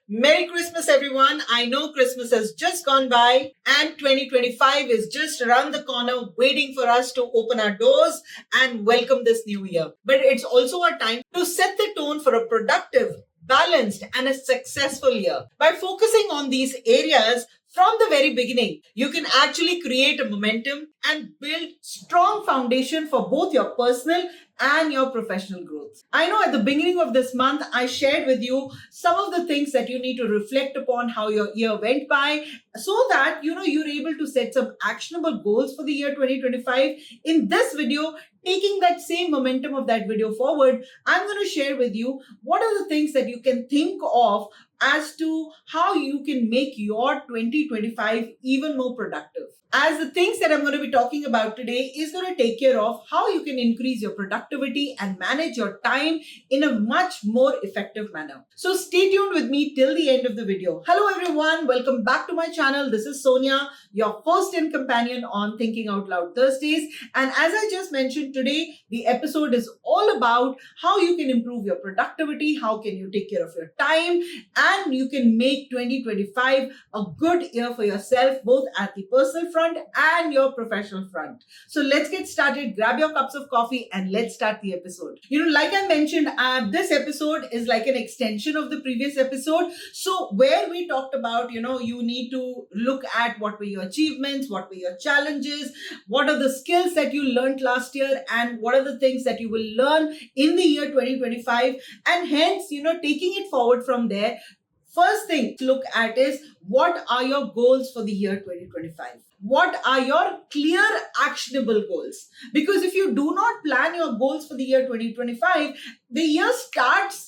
Merry Christmas, everyone. I know Christmas has just gone by and 2025 is just around the corner waiting for us to open our doors and welcome this new year. But it's also a time to set the tone for a productive, balanced, and a successful year. By focusing on these areas, from the very beginning, you can actually create a momentum and build strong foundation for both your personal and your professional growth. I know at the beginning of this month, I shared with you some of the things that you need to reflect upon how your year went by so that you're able to set some actionable goals for the year 2025. In this video, taking that same momentum of that video forward, I'm going to share with you what are the things that you can think of as to how you can make your 2025 even more productive. As the things that I'm going to be talking about today is going to take care of how you can increase your productivity and manage your time in a much more effective manner. So stay tuned with me till the end of the video. Hello everyone, welcome back to my channel. This is Sonia, your host and companion on Thinking Out Loud Thursdays. And as I just mentioned today, the episode is all about how you can improve your productivity, how can you take care of your time, and you can make 2025 a good year for yourself, both at the personal front and your professional front. So let's get started. Grab your cups of coffee and let's start the episode. Like I mentioned, this episode is like an extension of the previous episode. So where we talked about, you need to look at what were your achievements, what were your challenges, what are the skills that you learned last year, and what are the things that you will learn in the year 2025. And hence, taking it forward from there, first thing to look at is what are your goals for the year 2025? What are your clear, actionable goals? Because if you do not plan your goals for the year 2025, the year starts,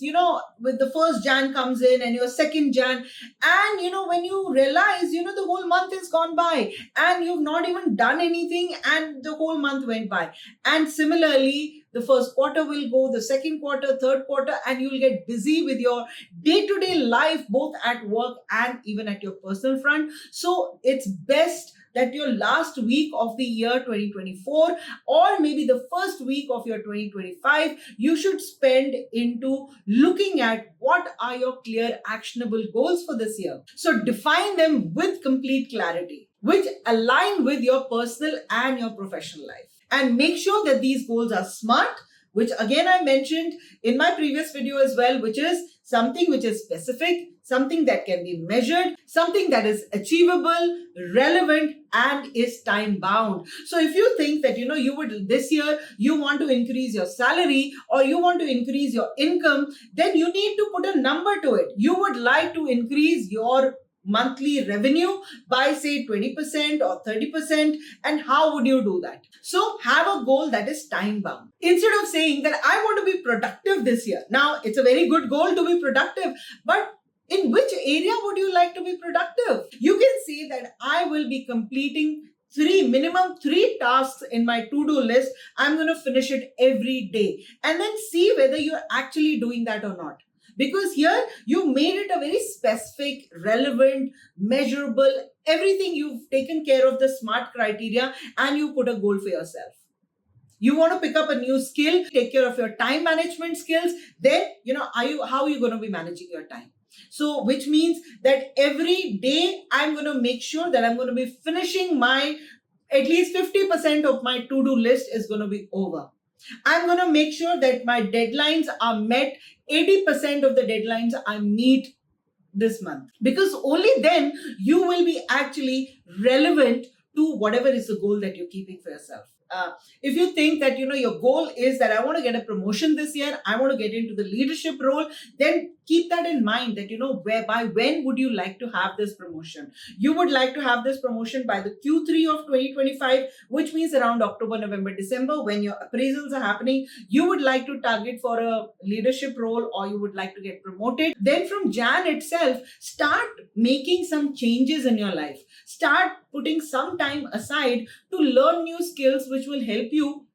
with the first Jan comes in and your second Jan. And, when you realize, the whole month has gone by and you've not even done anything and the whole month went by. And similarly, the first quarter will go, the second quarter, third quarter, and you'll get busy with your day-to-day life, both at work and even at your personal front. So it's best that your last week of the year 2024 or maybe the first week of your 2025, you should spend into looking at what are your clear actionable goals for this year. So define them with complete clarity, which align with your personal and your professional life. And make sure that these goals are SMART, which again I mentioned in my previous video as well, which is something which is specific, something that can be measured, something that is achievable, relevant, and is time bound. So if you think that, you would this year, you want to increase your salary or you want to increase your income, then you need to put a number to it. You would like to increase your monthly revenue by say 20% or 30%. And how would you do that? So have a goal that is time bound. Instead of saying that I want to be productive this year. Now, it's a very good goal to be productive, but in which area would you like to be productive? You can say that I will be completing minimum three tasks in my to-do list. I'm going to finish it every day and then see whether you're actually doing that or not. Because here you made it a very specific, relevant, measurable, everything. You've taken care of the SMART criteria and you put a goal for yourself. You want to pick up a new skill, take care of your time management skills, then, how are you going to be managing your time? So, which means that every day I'm going to make sure that I'm going to be finishing at least 50% of my to-do list is going to be over. I'm going to make sure that my deadlines are met. 80% of the deadlines I meet this month, because only then you will be actually relevant to whatever is the goal that you're keeping for yourself. If you think that, your goal is that I want to get a promotion this year, I want to get into the leadership role, then keep that in mind that, by when would you like to have this promotion? You would like to have this promotion by the Q3 of 2025, which means around October, November, December, when your appraisals are happening, you would like to target for a leadership role or you would like to get promoted. Then from Jan itself, start making some changes in your life. Start putting some time aside to learn new skills which will help you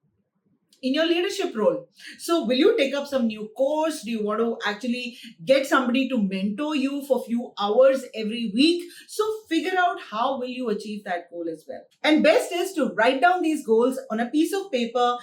in your leadership role. So will you take up some new course? Do you want to actually get somebody to mentor you for a few hours every week? So figure out how will you achieve that goal as well. And best is to write down these goals on a piece of paper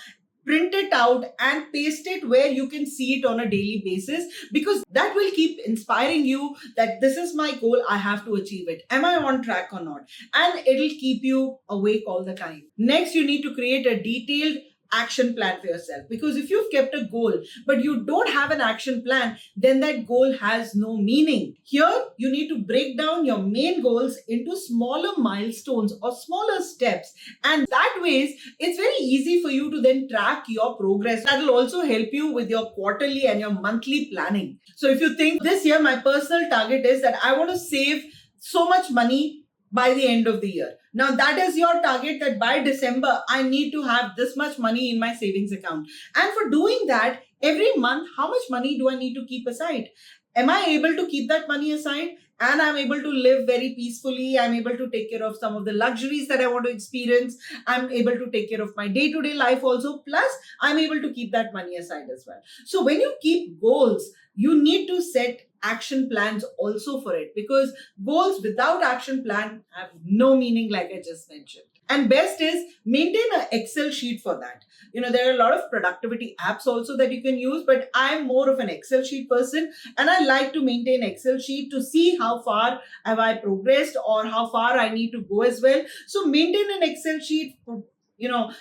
print it out and paste it where you can see it on a daily basis, because that will keep inspiring you that this is my goal, I have to achieve it, am I on track or not, and it'll keep you awake all the time. Next, you need to create a detailed action plan for yourself, because if you've kept a goal but you don't have an action plan, then that goal has no meaning. Here you need to break down your main goals into smaller milestones or smaller steps, and that ways it's very easy for you to then track your progress. That will also help you with your quarterly and your monthly planning. So if you think this year my personal target is that I want to save so much money by the end of the year. Now that is your target, that by December, I need to have this much money in my savings account. And for doing that, every month, how much money do I need to keep aside? Am I able to keep that money aside? And I'm able to live very peacefully. I'm able to take care of some of the luxuries that I want to experience. I'm able to take care of my day-to-day life also. Plus, I'm able to keep that money aside as well. So when you keep goals, you need to set action plans also for it, because goals without action plan have no meaning, like I just mentioned. And best is maintain an Excel sheet for that. There are a lot of productivity apps also that you can use, but I'm more of an Excel sheet person, and I like to maintain Excel sheet to see how far have I progressed or how far I need to go as well. So maintain an Excel sheet.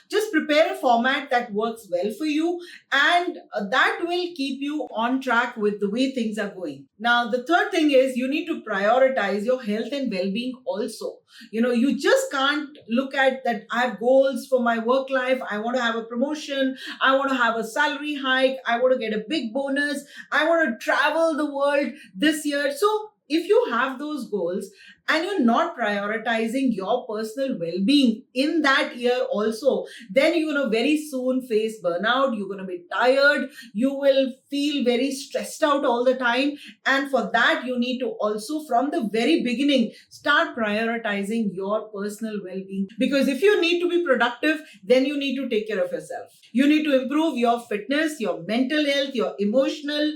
Just prepare a format that works well for you, and that will keep you on track with the way things are going. Now, the third thing is you need to prioritize your health and well-being also. You just can't look at that I have goals for my work life, I want to have a promotion, I want to have a salary hike, I want to get a big bonus, I want to travel the world this year. So if you have those goals and you're not prioritizing your personal well-being in that year also, then you're going to very soon face burnout. You're going to be tired. You will feel very stressed out all the time. And for that, you need to also, from the very beginning, start prioritizing your personal well-being. Because if you need to be productive, then you need to take care of yourself. You need to improve your fitness, your mental health, your emotional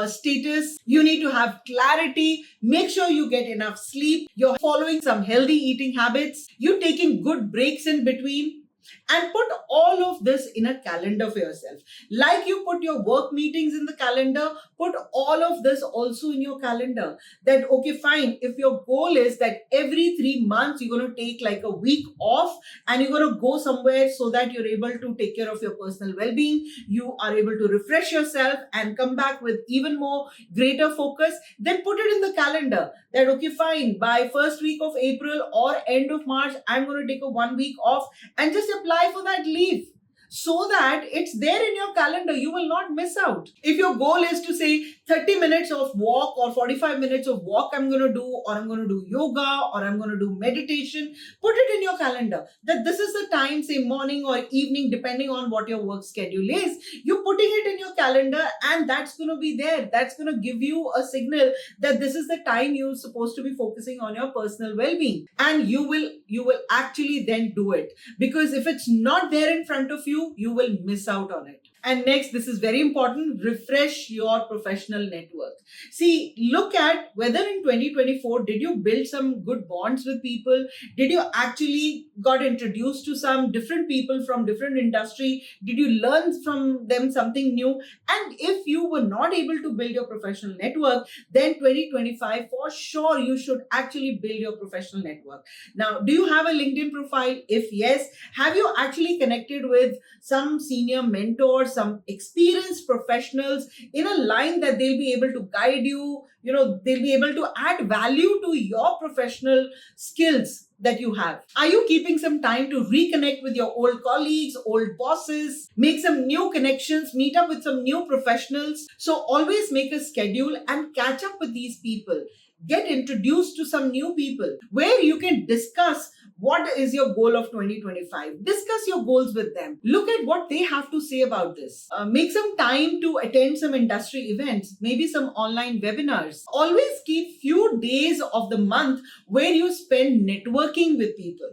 status. You need to have clarity. Make sure you get enough sleep. You're following some healthy eating habits. You're taking good breaks in between. And put all of this in a calendar for yourself. Like you put your work meetings in the calendar, put all of this also in your calendar. That, okay, fine. If your goal is that every 3 months you're going to take like a week off and you're going to go somewhere so that you're able to take care of your personal well-being, you are able to refresh yourself and come back with even more greater focus, then put it in the calendar that, okay, fine, by first week of April or end of March, I'm going to take a 1 week off and just apply for that leave, so that it's there in your calendar. You will not miss out. If your goal is to say 30 minutes of walk or 45 minutes of walk I'm going to do, or I'm going to do yoga, or I'm going to do meditation, put it in your calendar that this is the time, say morning or evening, depending on what your work schedule is. You're putting it in your calendar and that's going to be there. That's going to give you a signal that this is the time you're supposed to be focusing on your personal well-being. And you will actually then do it, because if it's not there in front of you, you will miss out on it. And next, this is very important, refresh your professional network. See, look at whether in 2024, did you build some good bonds with people? Did you actually got introduced to some different people from different industry? Did you learn from them something new? And if you were not able to build your professional network, then 2025, for sure, you should actually build your professional network. Now, do you have a LinkedIn profile? If yes, have you actually connected with some senior mentors, some experienced professionals in a line that they'll be able to guide you, they'll be able to add value to your professional skills that you have? Are you keeping some time to reconnect with your old colleagues, old bosses, make some new connections, meet up with some new professionals? So always make a schedule and catch up with these people. Get introduced to some new people where you can discuss what is your goal of 2025. Discuss your goals with them. Look at what they have to say about this. Make some time to attend some industry events, maybe some online webinars. Always keep few days of the month where you spend networking with people.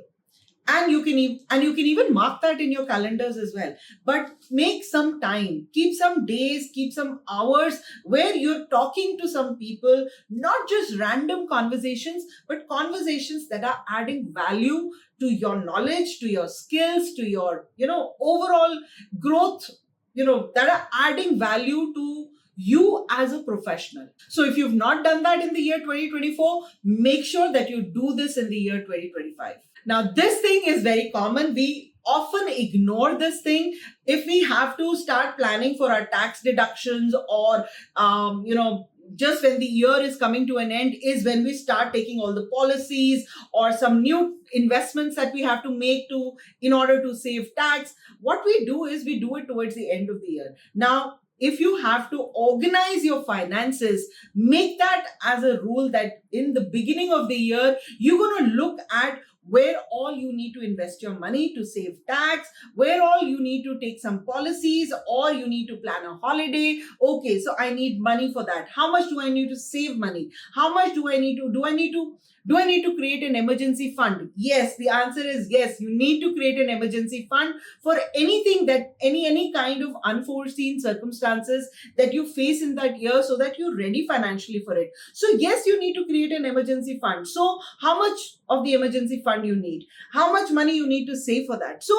And you can even mark that in your calendars as well. But make some time, keep some days, keep some hours where you're talking to some people, not just random conversations, but conversations that are adding value to your knowledge, to your skills, to your overall growth, that are adding value to you as a professional. So if you've not done that in the year 2024, make sure that you do this in the year 2025. Now, this thing is very common. We often ignore this thing. If we have to start planning for our tax deductions, or just when the year is coming to an end is when we start taking all the policies or some new investments that we have to make to in order to save tax. What we do is we do it towards the end of the year. Now, if you have to organize your finances, make that as a rule that in the beginning of the year, you're going to look at where all you need to invest your money to save tax, where all you need to take some policies, or you need to plan a holiday. Okay, so I need money for that. How much do I need to save money? How much do I need to do I need to create an emergency fund? Yes, the answer is yes. You need to create an emergency fund for anything that any kind of unforeseen circumstances that you face in that year, so that you're ready financially for it. So yes, you need to create an emergency fund. So how much of the emergency fund you need? How much money you need to save for that? So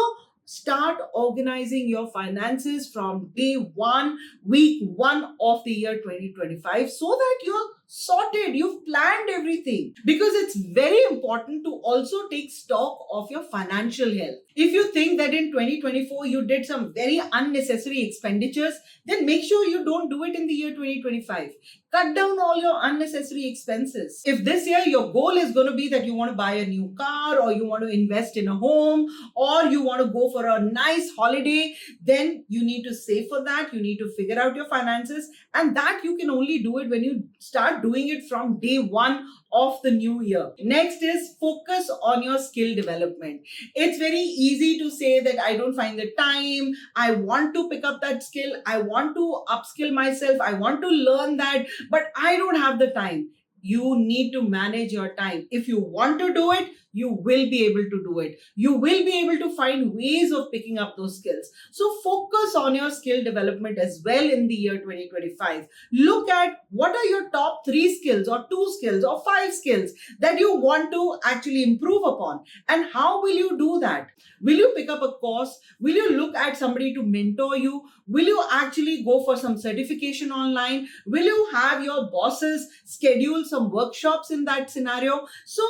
start organizing your finances from day one, week one of the year 2025, so that you're sorted, you've planned everything. Because it's very important to also take stock of your financial health. If you think that in 2024 you did some very unnecessary expenditures, then make sure you don't do it in the year 2025. Cut down all your unnecessary expenses. If this year your goal is going to be that you want to buy a new car, or you want to invest in a home, or you want to go for a nice holiday, then you need to save for that. You need to figure out your finances, and that you can only do it when you start doing it from day one of the new year. Next is focus on your skill development. It's very easy to say that I don't find the time, I want to pick up that skill, I want to upskill myself, I want to learn that, but I don't have the time. You need to manage your time. If you want to do it, you will be able to do it. You will be able to find ways of picking up those skills. So focus on your skill development as well in the year 2025. Look at what are your top 3 skills or 2 skills or 5 skills that you want to actually improve upon. And how will you do that? Will you pick up a course? Will you look at somebody to mentor you? Will you actually go for some certification online? Will you have your bosses schedule some workshops in that scenario? So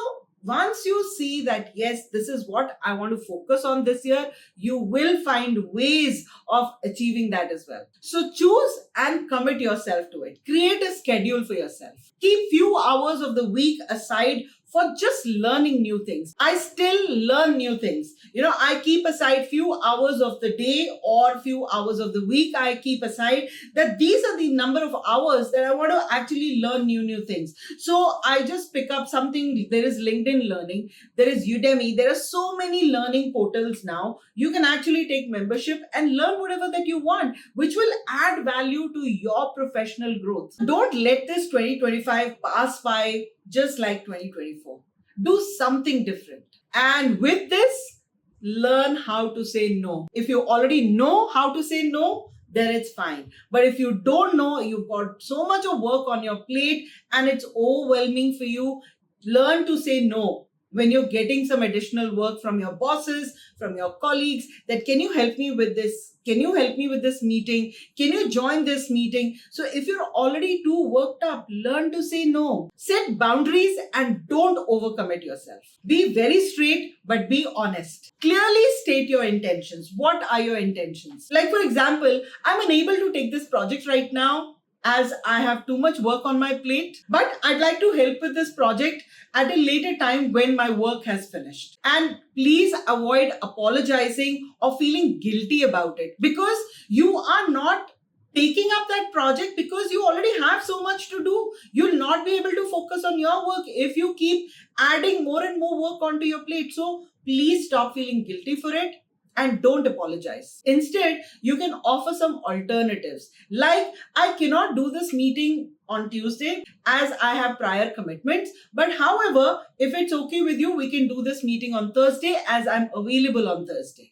once you see that, yes, this is what I want to focus on this year, you will find ways of achieving that as well. So choose and commit yourself to it. Create a schedule for yourself. Keep few hours of the week aside for just learning new things. I still learn new things. I keep aside few hours of the day or few hours of the week. I keep aside that these are the number of hours that I want to actually learn new things. So I just pick up something. There is LinkedIn Learning. There is Udemy. There are so many learning portals now. You can actually take membership and learn whatever that you want, which will add value to your professional growth. Don't let this 2025 pass by just like 2024. Do something different. And with this, learn how to say no. If you already know how to say no, then it's fine. But if you don't know, you've got so much of work on your plate and it's overwhelming for you, learn to say no. When you're getting some additional work from your bosses, from your colleagues, that can you help me with this? Can you help me with this meeting? Can you join this meeting? So if you're already too worked up, learn to say no. Set boundaries and don't overcommit yourself. Be very straight, but be honest. Clearly state your intentions. What are your intentions? Like, for example, I'm unable to take this project right now as I have too much work on my plate, but I'd like to help with this project at a later time when my work has finished. And please avoid apologizing or feeling guilty about it, because you are not taking up that project because you already have so much to do. You'll not be able to focus on your work if you keep adding more and more work onto your plate. So please stop feeling guilty for it. And don't apologize. Instead, you can offer some alternatives. Like, I cannot do this meeting on Tuesday as I have prior commitments. But however, if it's okay with you, we can do this meeting on Thursday as I'm available on Thursday.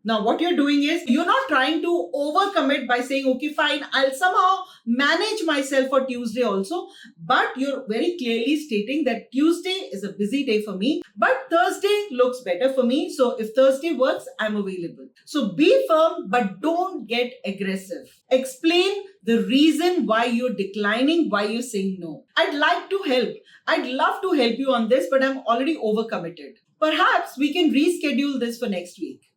Now, what you're doing is you're not trying to overcommit by saying, okay, fine, I'll somehow manage myself for Tuesday also. But you're very clearly stating that Tuesday is a busy day for me, but Thursday looks better for me. So if Thursday works, I'm available. So be firm, but don't get aggressive. Explain the reason why you're declining, why you're saying no. I'd like to help. I'd love to help you on this, but I'm already overcommitted. Perhaps we can reschedule this for next week.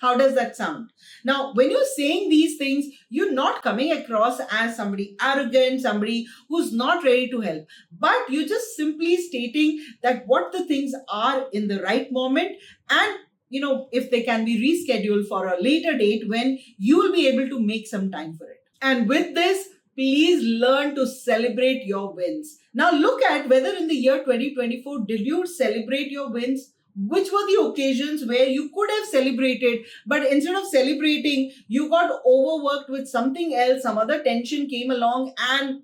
How does that sound? Now, when you're saying these things, you're not coming across as somebody arrogant, somebody who's not ready to help, but you're just simply stating that what the things are in the right moment, and if they can be rescheduled for a later date when you will be able to make some time for it. And with this, please learn to celebrate your wins. Now look at whether in the year 2024, did you celebrate your wins? Which were the occasions where you could have celebrated, but instead of celebrating, you got overworked with something else, some other tension came along, and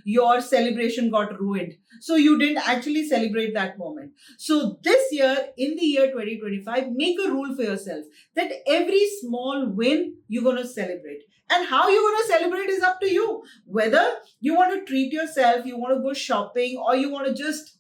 your celebration got ruined. So you didn't actually celebrate that moment. So this year, in the year 2025, make a rule for yourself that every small win you're going to celebrate. And how you're going to celebrate is up to you. Whether you want to treat yourself, you want to go shopping, or you want to just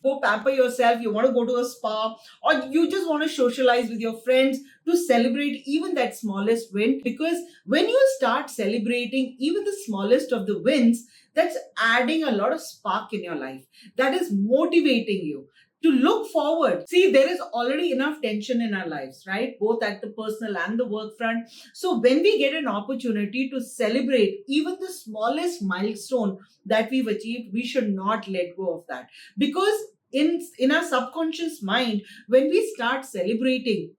go pamper yourself, you want to go to a spa, or you just want to socialize with your friends to celebrate even that smallest win. Because when you start celebrating even the smallest of the wins, that's adding a lot of spark in your life. That is motivating you to look forward. See, there is already enough tension in our lives, right? Both at the personal and the work front. So when we get an opportunity to celebrate even the smallest milestone that we've achieved, we should not let go of that. Because in our subconscious mind, when we start celebrating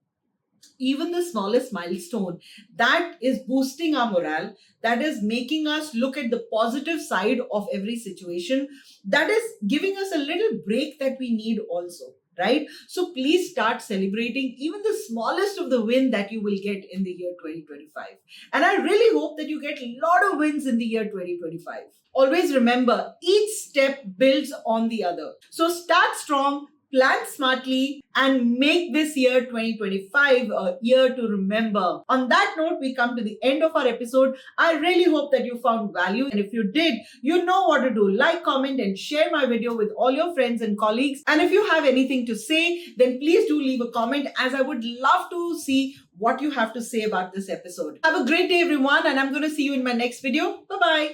even the smallest milestone, that is boosting our morale, that is making us look at the positive side of every situation, that is giving us a little break that we need also, right? So please start celebrating even the smallest of the win that you will get in the year 2025. And I really hope that you get a lot of wins in the year 2025. Always remember, each step builds on the other. So start strong, plan smartly, and make this year 2025 a year to remember. On that note, we come to the end of our episode. I really hope that you found value. And if you did, you know what to do. Like, comment, and share my video with all your friends and colleagues. And if you have anything to say, then please do leave a comment, as I would love to see what you have to say about this episode. Have a great day, everyone, and I'm going to see you in my next video. Bye-bye.